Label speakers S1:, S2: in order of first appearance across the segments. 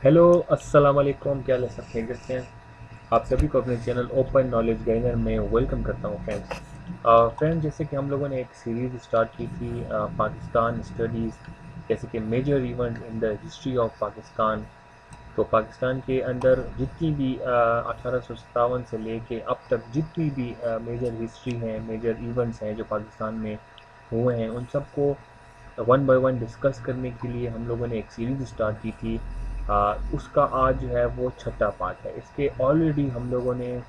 S1: Hello, अस्सलाम वालेकुम। क्या हाल है? सब खैरियत से हैं? आप सभी को अपने चैनल ओपन नॉलेज गेनर में वेलकम करता हूं फ्रेंड्स। फ्रेंड्स, जैसे कि हम लोगों ने एक सीरीज़ स्टार्ट की थी पाकिस्तान स्टडीज़, जैसे कि major event in the history of Pakistan. तो पाकिस्तान के अंदर जितनी भी 1857 से लेके अब तक जितनी भी मेजर हिस्ट्री हैं, मेजर इवेंट्स हैं जो पाकिस्तान में हुए हैं, उन सबको वन बाय वन डिस्कस करने के लिए हम लोगों ने एक सीरीज़ स्टार्ट की थी। उसका आज जो है वो छठा पार्ट है। इसके ऑलरेडी हम लोगों ने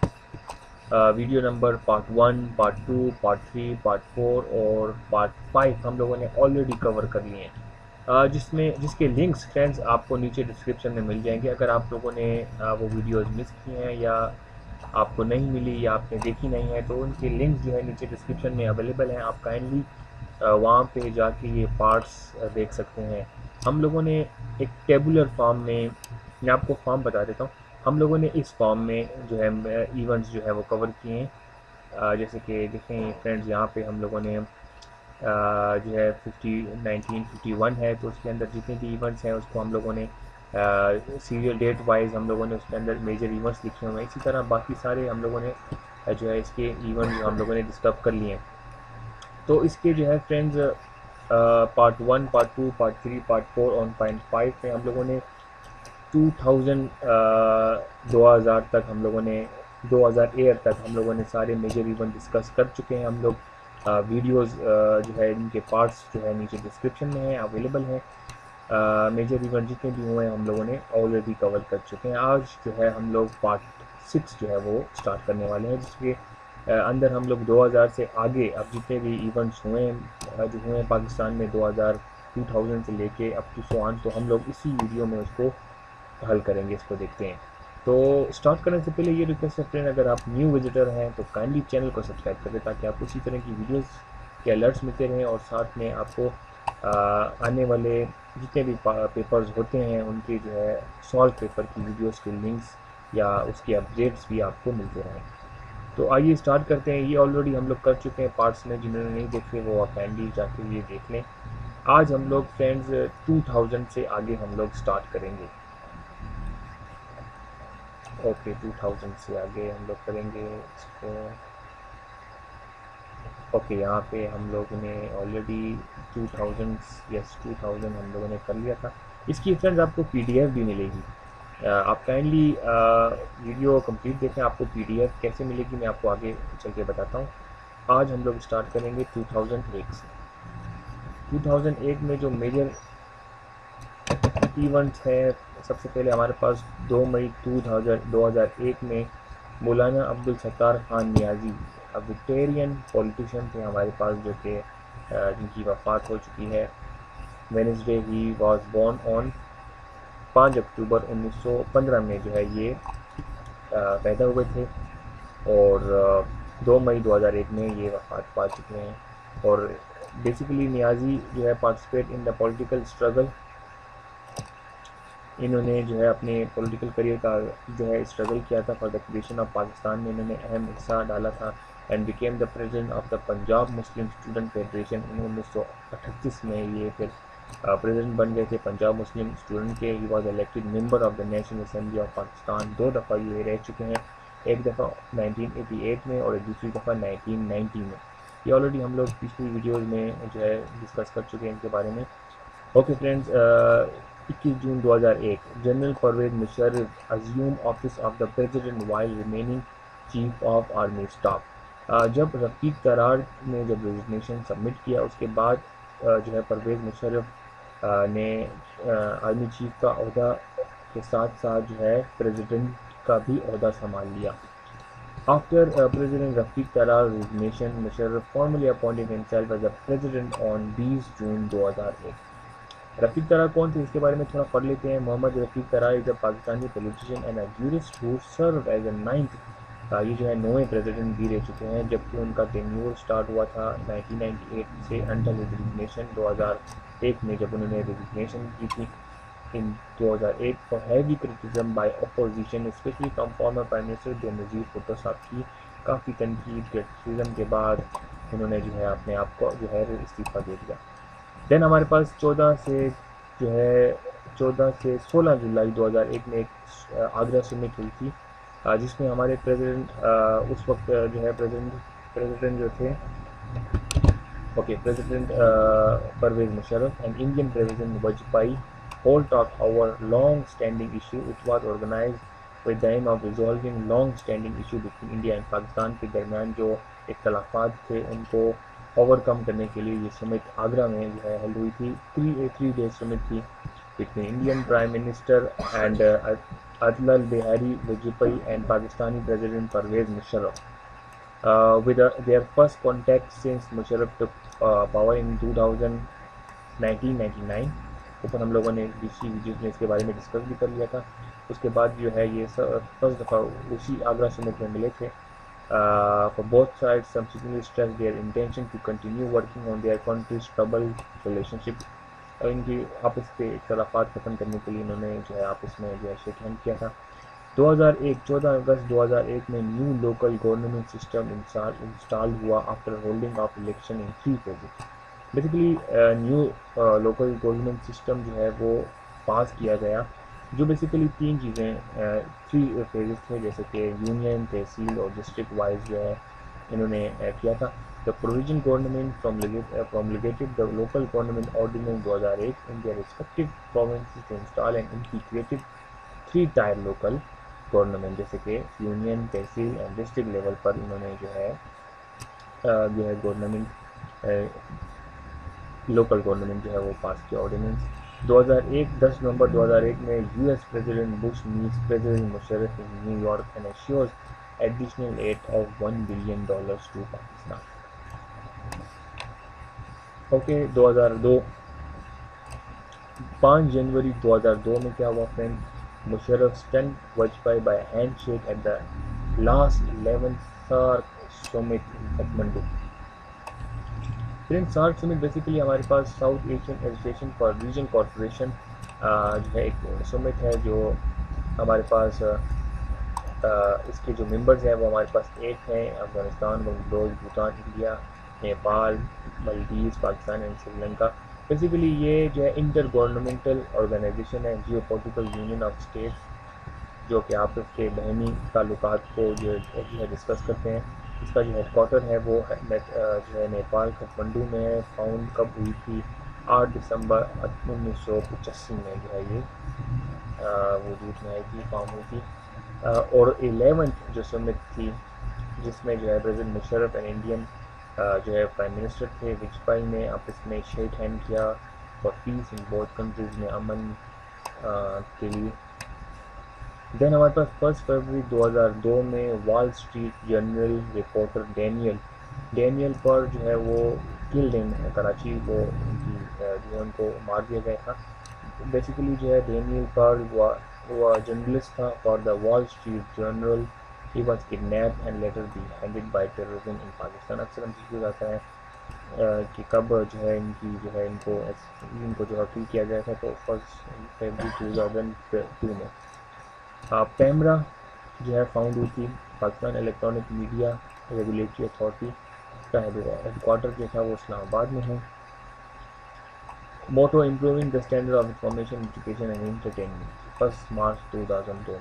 S1: video number part 1, part 2, part 3, part 4 और पार्ट 5 हम लोगों ने ऑलरेडी कवर कर लिए हैं। जिसके लिंक्स फ्रेंड्स आपको नीचे डिस्क्रिप्शन में मिल जाएंगे। अगर आप लोगों ने वो वीडियोस मिस की हैं या आपको नहीं मिली या आपने देखी नहीं है, तो उनके लिंक्स जो है नीचे डिस्क्रिप्शन में अवेलेबल हैं। आप काइंडली वहाँ पे जाके ये पार्ट्स देख सकते हैं। हम लोगों ने एक टेबुलर फॉर्म में, मैं आपको फॉर्म बता देता हूँ। हम लोगों ने इस फॉर्म में जो है इवेंट्स जो है वो कवर किए हैं। जैसे कि देखें फ्रेंड्स, यहाँ पे हम लोगों ने जो है 1951 है, तो उसके अंदर जितने भी इवेंट्स हैं उसको हम लोगों ने सीरियल डेट वाइज हम लोगों ने उसके अंदर मेजर इवेंट्स लिखे हुए हैं। इसी तरह बाकी सारे हम लोगों ने जो है इसके इवेंट जो हम लोगों ने डिस्कस कर लिए हैं। तो इसके जो है friends part 1, part 2, part 3, part 4 और पॉइंट 5 में हम लोगों ने 2000 तक हम लोगों ने 2000 ईयर तक हम लोगों ने सारे मेजर इवेंट डिस्कस कर चुके हैं। हम लोग वीडियोस जो है इनके पार्ट्स जो है नीचे डिस्क्रिप्शन में है, अवेलेबल हैं। मेजर इवेंट जितने भी हुए हैं हम लोगों ने ऑलरेडी कवर कर चुके हैं। आज जो है हम लोग पार्ट 6 जो है वो स्टार्ट करने वाले हैं, जिसके अंदर हम लोग 2000 से आगे अब जितने भी इवेंट्स हुए हैं जो हुए हैं पाकिस्तान में 2000 से लेके अप टू सो ऑन, तो हम लोग इसी वीडियो में उसको हल करेंगे, इसको देखते हैं। तो स्टार्ट करने से पहले ये रिक्वेस्ट है फ्रेंड, अगर आप न्यू विजिटर हैं तो काइंडली चैनल को सब्सक्राइब कर दें, ताकि आपको इसी तरह की वीडियोस के अलर्ट्स मिलते रहें और साथ में आपको आने वाले जितने भी पेपर्स होते हैं उनके जो है सॉल्व पेपर की वीडियोस के लिंक्स या उसके अपडेट्स भी आपको मिलते रहें। तो आइए स्टार्ट करते हैं। ये ऑलरेडी हम लोग कर चुके हैं पार्ट्स में, जिन्होंने नहीं देखे वो आप काइंडली जाके ये देख लें। आज हम लोग फ्रेंड्स 2000 से आगे हम लोग स्टार्ट करेंगे। ओके, 2000 से आगे हम लोग करेंगे इसको। ओके, यहाँ पे हम लोगों ने ऑलरेडी 2000, यस 2000 हम लोगों ने कर लिया था। इसकी फ्रेंड्स आपको पीडीएफ भी मिलेगी। आप काइंडली वीडियो कंप्लीट देखें। आपको पीडीएफ कैसे मिलेगी मैं आपको आगे चल के बताता हूँ। आज हम लोग स्टार्ट करेंगे 2001 से। 2001 में जो मेजर इवेंट्स है, सबसे पहले हमारे पास 2 मई 2001 में मौलाना अब्दुल सत्तार खान नियाज़ी, विक्टोरियन पॉलिटिशियन थे हमारे पास, जो कि जिनकी वफ़ात हो चुकी है। Wednesday he was born on 5 October 1915 में जो है ये पैदा हुए थे और 2 मई 2001 में ये वफ़ात पा चुके हैं। और बेसिकली नियाज़ी जो है participate in the political struggle. इन्होंने जो है अपने पॉलिटिकल करियर का जो है स्ट्रगल किया था for the creation of Pakistan में इन्होंने अहम हिस्सा डाला था and became the president of the Punjab Muslim student federation. 1938 में ये फिर प्रेसिडेंट बन गए थे पंजाब मुस्लिम स्टूडेंट के। He was elected member of the national assembly of Pakistan. 2 दफ़ा ये रह चुके हैं, एक दफ़ा 1988 में और दूसरी दफ़ा 1990 में। ये ऑलरेडी हम लोग पिछली वीडियोज़ में जो है डिस्कस कर चुके हैं इनके बारे में। Okay friends, 21 June 2001 general Parvez Musharraf assumed office of the president while remaining chief of army staff. जब रफ़ीक तरार ने जब रेजिग्नेशन सबमिट किया, उसके बाद जो है परवेज मुशर्रफ ने आर्मी चीफ का अहदा के साथ साथ जो है प्रेसिडेंट का भी अहदा संभाल लिया। After President Rafiq Tarar resignation, Musharraf formally appointed himself as the president on 20 जून 2001। रफ़ीक तरार कौन थे इसके बारे में थोड़ा पढ़ लेते हैं। Mohammad Rafiq Tarar is a Pakistani politician and a jurist who serve as a 9th, ये जो है 9वें प्रेसिडेंट भी रह चुके हैं, जबकि उनका टेन्योर स्टार्ट हुआ था 1998 से अंडर रेजिग्नेशन 2001 में, जब उन्होंने रेजिग्नेशन की थी in 2001 for heavy criticism by opposition specially from former prime minister Benazir Bhutto साहब की काफ़ी तनकीद क्रिटिसिज्म के बाद उन्होंने जो है अपने आप को जो है इस्तीफ़ा दे दिया। देन हमारे पास 14 से जो है 14 से 16 जुलाई 2001 में एक आगरा समिट हुई थी, जिसमें हमारे प्रेसिडेंट उस वक्त जो है प्रेसिडेंट जो थे, okay, president Parvez Musharraf and Indian president Vajpayee all talk over long-standing issue. It was organized with the aim of resolving long-standing issue between India and Pakistan के दरमियान जो इख्तलाफात थे उनको ओवरकम करने के लिए ये समिट आगरा में जो है हल हुई थी। थ्री डे समिट थी between Indian Prime Minister and Atal Bihari Vajpayee and Pakistani President Pervez Musharraf. With their first contact since Musharraf took power in 1999, ऊपर हम लोगों ने दूसरी वीडियोज में इसके बारे में डिस्कस भी कर लिया था। उसके बाद जो है ये फर्स्ट दफ़ा उसी आगरा समिट में मिले थे। For both sides subsequently stressed their intention to continue working on their country's troubled relationship. इनकी आपस के इख्तलाफात ख़त्म करने के लिए इन्होंने जो है आपस में जो है शेक हैंड किया था। 14 अगस्त 2001 में new local government system install हुआ after holding of election in 3 phases. Basically new local government system जो है वो पास किया गया, जो बेसिकली 3 चीज़ें 3 फेजेस थे, जैसे कि यूनियन, तहसील और डिस्ट्रिक्ट वाइज जो है इन्होंने किया था। The provision government promulgated the local government ordinance 2008 in their respective provinces to install and integrated 3-tier local government, जैसे कि union, tehsil and district level पर इन्होंने जो है गवर्नमेंट लोकल गवर्नमेंट जो है वो पास किया ऑर्डिनेंस। 10 नवंबर 2001 में US president Bush meets president Musharraf in New York and assures additional aid of $1 billion to Pakistan. Okay, 2002 5 जनवरी 2002 में क्या हुआ friend? Musharraf stun Vajpayee by handshake at the last 11th SAARC summit in Kathmandu. Friend, SAARC summit basically हमारे पास South Asian Association for region corporation जो है एक summit है, जो हमारे पास इसके जो मेंबर्स हैं वो हमारे पास 8 हैं: Afghanistan, Bangladesh, Bhutan, India, Nepal, Maldives, Pakistan and Sri Lanka. Basically ये जो है इंटर गवर्नमेंटल ऑर्गेनाइजेशन है, जियो पॉलिटिकल यूनियन ऑफ स्टेट्स, जो कि आपस के बहनी ताल्लुकात को जो है डिस्कस करते हैं। इसका जो हेडक्वार्टर है वो जो है नेपाल काठमांडू में। फाउंड कब हुई थी? 8 दिसंबर 1985 में जो है ये वजूद में आई थी, फॉर्म हुई थी। और 11th जो समिट थी, जिसमें जो है प्रेसिडेंट मुशर्रफ एंड इंडियन जो है प्राइम मिनिस्टर थे वाजपेयी ने आपस में शेक हैंड किया for piece in both countries में, अमन के लिए। देन हमारे पास 1 फरवरी 2002 में wall Street journal reporter Daniel पर जो है वो किल्ड इन कराची, वो उनकी जो है उनको मार दिया गया था। बेसिकली जो है डैनियल पर वो जर्नलिस्ट था for the Wall Street Journal. He was kidnap and later be handed by terrorism in Pakistan. अक्सर हमसे पूछा जाता है कि कब जो है इनको जो अपील किया गया था, तो 1 फरवरी 2002 में। पैमरा जो है फाउंड हुई थी। Pakistan electronic media regulatory authority का हेडक्वार्टर जो था वो इस्लामाबाद में है। Motto improving the standard of information education and entertainment 1 मार्च 2002 में।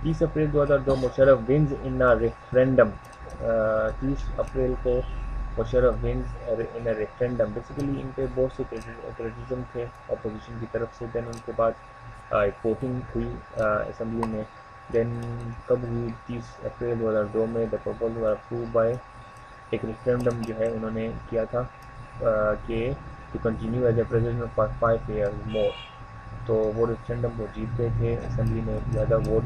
S1: 30 April 2002 Musharraf wins in a referendum. 30 अप्रैल को Musharraf wins in a referendum. Basically इन पे बहुत से क्रिटिसिज्म थे अपोजिशन की तरफ से। देन उनके बाद एक वोटिंग हुई असम्बली में। देन कब हुई? 30 अप्रैल 2002 में। द प्रपोजल अप्रूव बाय, एक रेफरेंडम जो है उन्होंने किया था कि to continue as a president for 5 years more. तो वो रेफरेंडम वो जीत गए थे, असम्बली में ज़्यादा वोट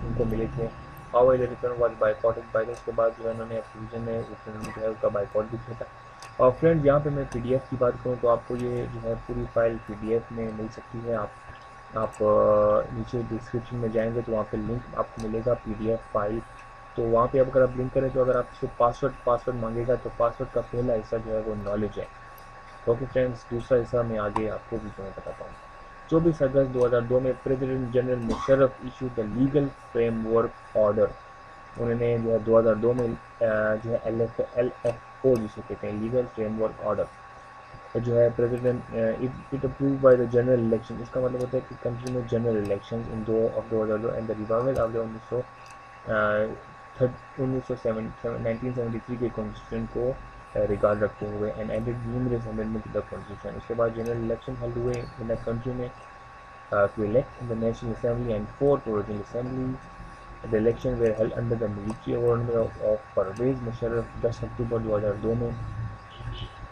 S1: उनको मिले थे। How the referendum was boycotted by, उसके बाद जो है उन्होंने अपोजिशन ने रेफरेंडम जो है उसका बायकॉट भी किया था। और फ्रेंड्स, यहाँ पे मैं PDF की बात करूँ तो आपको ये जो है पूरी फाइल PDF में मिल सकती है। आप नीचे डिस्क्रिप्शन में जाएंगे तो वहाँ पे लिंक आपको मिलेगा PDF फाइल। तो वहाँ पे अगर आप लिंक करें तो अगर आपसे पासवर्ड मांगेगा तो पासवर्ड का पहला हिस्सा जो है वो नॉलेज है। ओके फ्रेंड्स, दूसरा हिस्सा मैं आगे आपको वीडियो में बताता हूँ। 24 अगस्त 2002 में president general Musharraf issue the legal framework order. उन्होंने जो है 2002 में जो है LFO जिसे कहते हैं लीगल फ्रेमवर्क ऑर्डर जो है president it approve by the general election. इसका मतलब होता है कि कंट्री में general election in 2002 and the revival of the 1973 के कॉन्स्टिट्यूशन को रिकॉर्ड रखते हुए and added numerous amendment to the constitution. उसके बाद जनरल इलेक्शन हल हुए इन द कंट्री में to elect the National Assembly and 4 provincial assemblies. The elections were held under the military government of Parvez Musharraf 10 अक्टूबर 2002 में।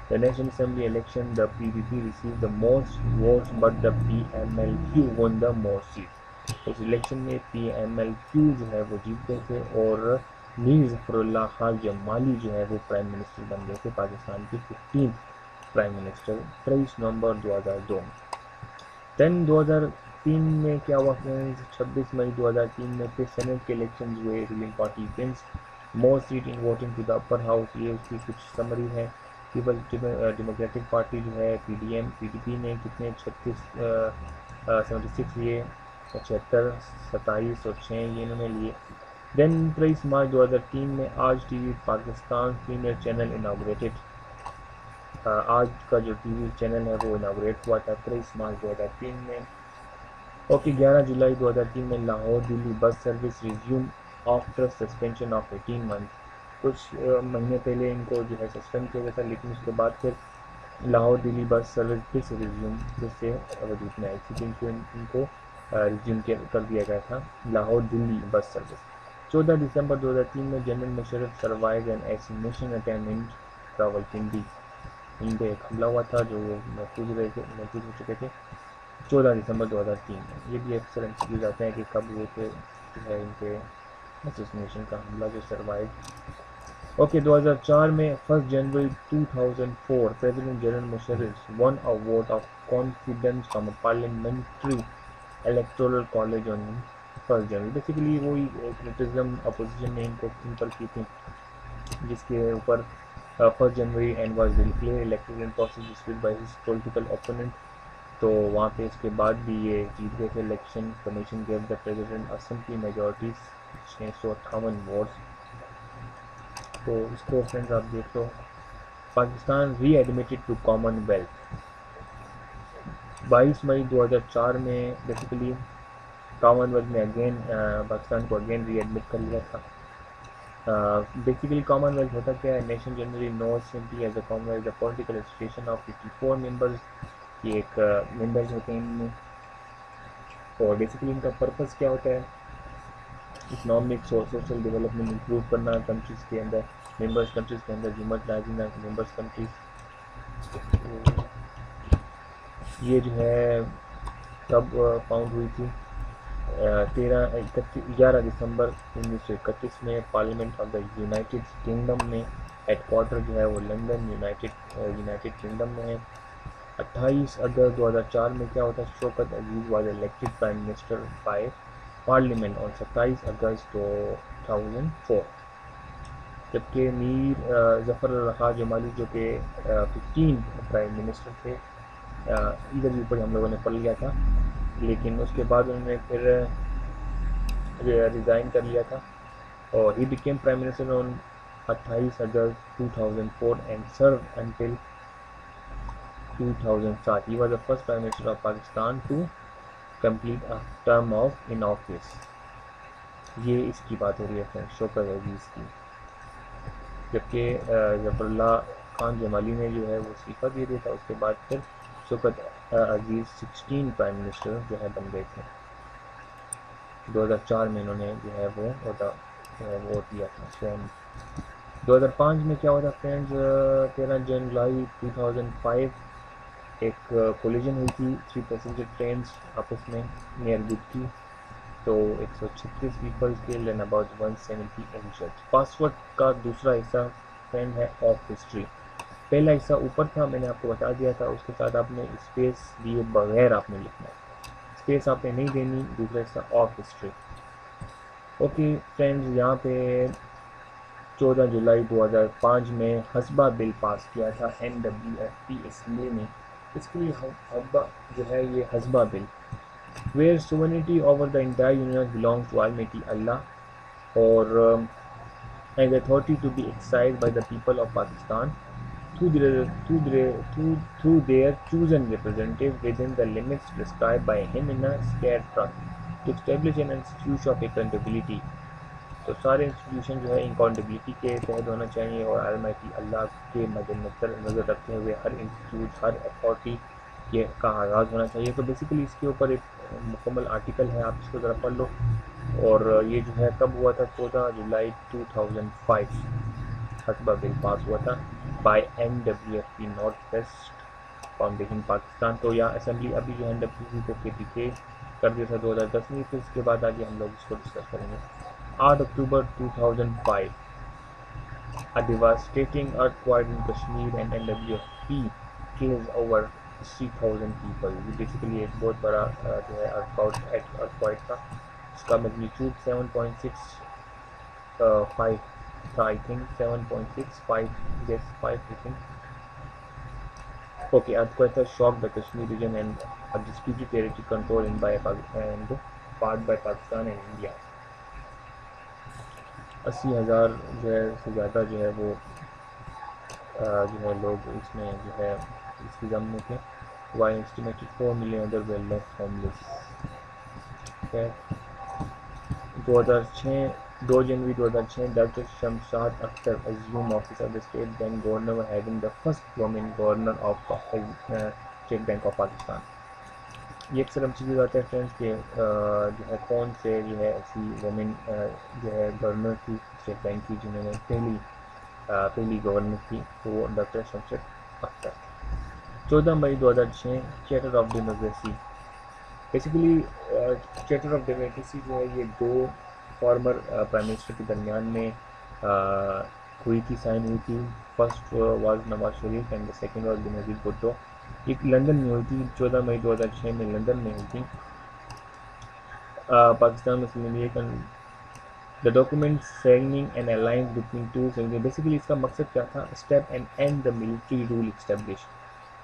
S1: The National Assembly election, the PDP received the most votes but the PMLQ won the most seats। उस election में PMLQ जो है वो जीत गए थे और मीर ज़फ़रुल्लाह खान जमाली जो है वो प्राइम मिनिस्टर बन गए थे, पाकिस्तान के 15th प्राइम मिनिस्टर 23 नवंबर 2002 में। देन 2003 में क्या हुआ फ्रेंड्स, 26 मई 2003 में फिर सेनेट के इलेक्शन हुए। Ruling party wins more seat in voting to the upper house. ये उसकी कुछ समरी है। पीपल्स डेमोक्रेटिक पार्टी जो है पीडीपी ने कितने 76 लिए, 76, 27 और 6 ये इन्होंने लिए। देन 23 मार्च 2003 में Aaj TV Pakistan premier channel inaugurated. आज का जो टीवी चैनल है वो इनाग्रेट हुआ था 23 मार्च 2003 में। ओके 11 जुलाई 2003 में Lahore Delhi bus service resume after suspension of 18 month. कुछ महीने पहले इनको जो है सस्पेंड किया गया था, लेकिन उसके बाद फिर लाहौर दिल्ली बस सर्विस फिर से रिज्यूम फिर से वजूद में आई थी, इनको रिज्यूम कर दिया गया था लाहौर दिल्ली बस सर्विस। 14 दिसंबर 2003 में general Musharraf survive an assassination attempt in Rawalpindi. इन पर एक हमला हुआ था जो महफूज हो चुके थे 14 दिसंबर 2003 में। ये भी अक्सर एमसीक्यू जाते हैं कि कब हुए थे जो है इनके एसोसिनेशन का हमला जो सर्वाइव। ओके 2004 में 1 जनवरी 2004 president general Musharraf won a vote of confidence from a parliamentary electoral college on 1 January. Basically वही क्रिटिसिज्म अपोजिशन ने इनको इन पर की थी, जिसके ऊपर 1 January and was declared elected in process dispute by his political opponent. तो वहाँ पे इसके बाद भी ये जीत गए थे election. Commission gave the president assembly majority 658 votes. तो इसको फ्रेंड्स आप देख लो। पाकिस्तान री एडमिटेड टू कॉमनवेल्थ 22 मई 2004 में बेसिकली कॉमनवेल्थ में अगेन पाकिस्तान को अगेन री एडमिट कर लिया था। बेसिकली कॉमनवेल्थ होता क्या है, nation generally knows simply as a commonwealth the political association of 54 members. ये एक मेंबर्स होते हैं इनमें, और बेसिकली इनका पर्पस क्या होता है, इकोनॉमिक्स और सोशल डेवलपमेंट इंप्रूव करना कंट्रीज़ के अंदर, मेंबर्स कंट्रीज़ के अंदर ह्यूमनाइजिंग मेंबर्स कंट्रीज़। ये जो है कब फाउंड हुई थी, 11 दिसंबर 1931 में parliament of the United kingdom में। हेडक्वार्टर जो है वो लंदन यूनाइटेड किंगडम में है। 28 अगस्त 2004 में क्या होता है, Shaukat Aziz was elected prime minister by parliament on 27 August 2004। जबकि मीर ज़फ़रुल्लाह खान जमाली जो कि 15 प्राइम मिनिस्टर थे, इधर भी ऊपर हम लोगों ने पढ़ लिया था, लेकिन उसके बाद उन्होंने फिर रिज़ाइन कर लिया था और he became prime minister on 28 August 2004 and serve until 2007। He was the first Prime Minister of Pakistan to complete a term of in office। ये इसकी बात हो रही है फ्रेंड्स, शौकत अजीज़ की। जबकि ज़फ़रुल्लाह खान जमाली ने जो है वो इस्तीफ़ा दे दिया था, उसके बाद फिर शौकत अजीज़ 16 प्राइम मिनिस्टर जो है बन गए थे। 2004 में इन्होंने जो है वो वोट दिया था। 2005 में क्या हुआ था फ्रेंड्स, 13 जुलाई 2005 एक कोलिजन हुई थी 3 पैसेंजर ट्रेन आपस में नियर गुडकी। तो 136 people killed and about 170 injured. Password का दूसरा हिस्सा फ्रेंड है ऑफ हिस्ट्री। पहला हिस्सा ऊपर था, मैंने आपको बता दिया था, उसके साथ आपने स्पेस दिए बगैर आपने लिखना है, स्पेस आपने नहीं देनी। दूसरा हिस्सा ऑफ हिस्ट्री। ओके फ्रेंड्स, यहाँ पे 14 जुलाई 2005 में हसबा बिल पास किया था NWFP असम्बली में। इसके लिए हसबा जो है ये Hasba bill where sovereignty over the entire यूनियन बिलोंग्स टू ऑलमाइटी अल्लाह और as authority to be exercised by the people of Pakistan through their chosen representative within the limits prescribed by him in a scared trust to establish an institution of accountability। तो सारे institution जो है accountability के तहत होना चाहिए और Almighty अल्लाह के मद्देनजर नज़र रखते हुए हर इंस्टीट्यूट हर अथॉरिटी के का आगाज़ होना चाहिए। तो बेसिकली इसके ऊपर एक मुकम्मल आर्टिकल है, आप इसको ज़रा पढ़ लो। और ये जो है कब हुआ था, 14 जुलाई 2005 हसबा बिल पास हुआ था by NWFP north west foundation Pakistan. तो यहाँ असेंबली अभी जो है NWFP को KPK कर दिया था 2010 में। फिर इसके बाद आगे हम लोग इसको डिस्कस करेंगे। 8 अक्टूबर 2005 a devastating earthquake in Kashmir and NWFP kills over 60,000 people। ये बेसिकली एक बहुत बड़ा जो है अर्थक्वाइक था। इसका मैग्नीट्यूड 7.65 था, I think 7.65 yes 5 I think। Okay, earthquake has shocked the Kashmir region and a disputed territory controlled in by and part by Pakistan and India। 80,000 जो है से ज़्यादा जो है वो जो है लोग इसमें जो है इसकी जम में थे। Why estimated 4 million other well left homeless. 2 January 2006 doctor Shamshad Akhtar assume office of the state bank governor having the first woman governor of state bank of Pakistan. ये अक्सर हमसे पूछा जाता है फ्रेंड्स के जो है कौन से जो है ऐसी वुमेन जो है गवर्नर थी स्टेट बैंक की जिन्होंने पहली गवर्नर थी, तो वो doctor Shamshad Akhtar. 14 May 2006 charter of democracy. Basically charter of democracy जो है ये 2 फॉर्मर प्राइम मिनिस्टर के दरमियान में हुई थी, साइन हुई थी। First was Nawaz Sharif and the second was Benazir Bhutto. एक लंदन में हुई थी, 14 मई 2006 में लंदन में हुई थी। Pakistan Muslim League the document signing an alliance between two single. Basically इसका मकसद क्या था, step and and the military rule establish,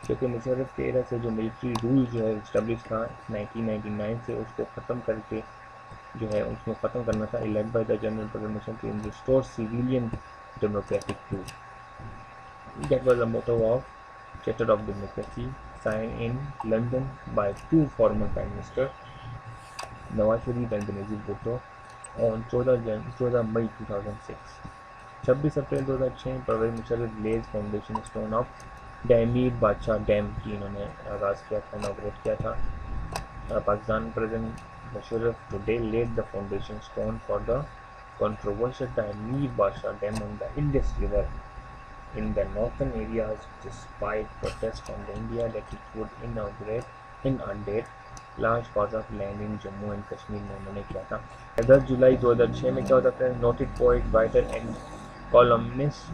S1: क्योंकि मुशर्रफ के एरा से जो मिलिट्री रूल जो है इस्टेब्लिश था 1999 से, उसको ख़त्म करके जो है उसको ख़त्म करना था। Elect by the general proclamation to restore civilian democratic rule. That was the motto of charter of democracy sign in London by 2 former prime minister Nawaz Sharif and Benazir Bhutto on 14 May 2006। 26 April 2006 Pervez Musharraf lays foundation stone of Diamer बादशाह dam की इन्होंने आगाज़ किया था, inaugurate किया था। Pakistan president Musharraf today laid the foundation stone for the controversial Dhamir Basha Dam on the Indus River in the northern areas despite protests from the India that it would inundate large parts of land in Jammu and Kashmir में उन्होंने किया था। 10 जुलाई 2006 में क्या होता है, noted poet writer and columnist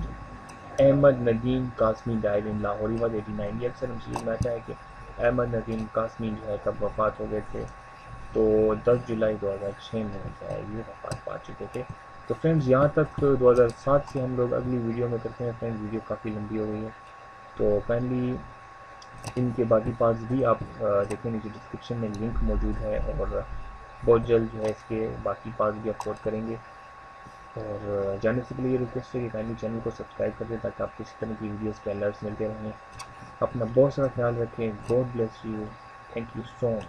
S1: Ahmad Nadeem Qasmi died in Lahore, he was 89। ये अक्सर हमसे में आता है कि अहमद नदीम कासमी जो है कब वफ़ात हो गए थे, तो 10 जुलाई 2006 में जो है ये वफ़ात पा चुके थे। तो फ्रेंड्स यहाँ तक 2007 से हम लोग अगली वीडियो में करते हैं। फ्रेंड्स वीडियो काफ़ी लंबी हो गई है, तो काइंडली इनके बाकी पार्ट्स भी आप देखें, नीचे डिस्क्रिप्शन में लिंक मौजूद है और बहुत जल्द जो है इसके बाकी पार्ट्स भी अपलोड करेंगे। और जाने से पहले ये रिक्वेस्ट है कि काइंडली चैनल को सब्सक्राइब कर दें ताकि आपको इस तरह की वीडियोस के अलर्ट्स मिलते रहें। अपना बहुत सारा ख्याल रखें। God bless you. Thank you so much.